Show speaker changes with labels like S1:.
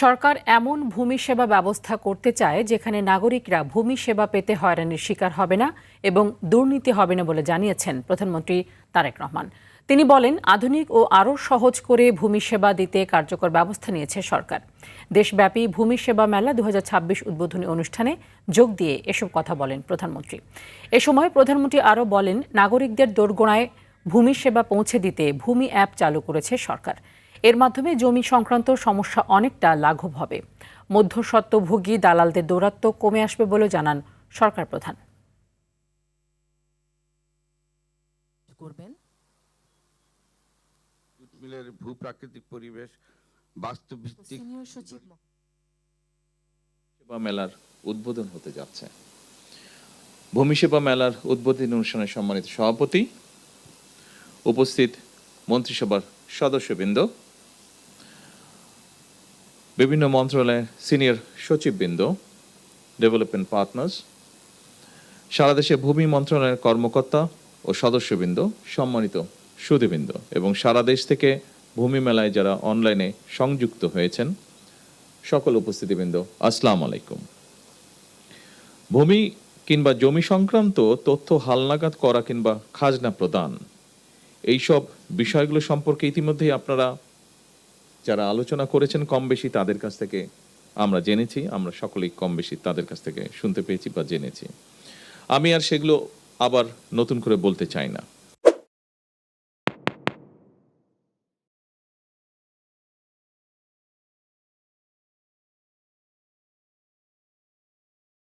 S1: সরকার এমন ভূমি সেবা ব্যবস্থা করতে চায় যেখানে নাগরিকরা ভূমি সেবা পেতে হয়রানির শিকার হবে না এবং দুর্নীতি হবে না বলে জানিয়েছেন প্রধানমন্ত্রী তারেক রহমান। তিনি বলেন, আধুনিক ও আরও সহজ করে ভূমি সেবা দিতে কার্যকর ব্যবস্থা নিয়েছে সরকার। দেশব্যাপী ভূমি সেবা মেলা 2026 উদ্বোধনী অনুষ্ঠানে যোগ দিয়ে এসব কথা বলেন প্রধানমন্ত্রী। এ সময় প্রধানমন্ত্রী আরও বলেন, নাগরিকদের দোরগোড়ায় ভূমি সেবা পৌঁছে দিতে ভূমি অ্যাপ চালু করেছে সরকার। এর মাধ্যমে জমি সংক্রান্ত সমস্যা অনেকটা লাঘব হবে। মধ্যস্বত্বভোগী দালালদের দৌরাত্ম্য কমে আসবে বলে জানান সরকার প্রধান।
S2: ভূপ্রাকৃতিক পরিবেশ বাস্তুভিত্তিক
S3: সেবা মেলার উদ্বোধন হতে যাচ্ছে। ভূমি সেবা মেলার উদ্বোধনী অনুষ্ঠানে সম্মানিত সভাপতি, উপস্থিত মন্ত্রিসভার সদস্যবৃন্দ, বিভিন্ন মন্ত্রণালয়ের সিনিয়র সচিববৃন্দ, ডেভেলপমেন্ট পার্টনার্স, সারা দেশে ভূমি মন্ত্রণালয়ের কর্মকর্তা ও সদস্যবৃন্দ, সম্মানিত সুধীবৃন্দ এবং সারা দেশ থেকে ভূমি মেলায় যারা অনলাইনে সংযুক্ত হয়েছেন সকল উপস্থিতিবৃন্দ, আসসালামু আলাইকুম। ভূমি কিংবা জমি সংক্রান্ত তথ্য হালনাগাদ করা কিংবা খাজনা প্রদান, এইসব বিষয়গুলো সম্পর্কে ইতিমধ্যেই আপনারা যারা আলোচনা করেছেন কম বেশি তাদের কাছ থেকে আমরা জেনেছি, আমরা সকলেই কম বেশি তাদের কাছ থেকে শুনতে পেয়েছি বা জেনেছি। আমি আর সেগুলো আবার নতুন করে বলতে চাই না।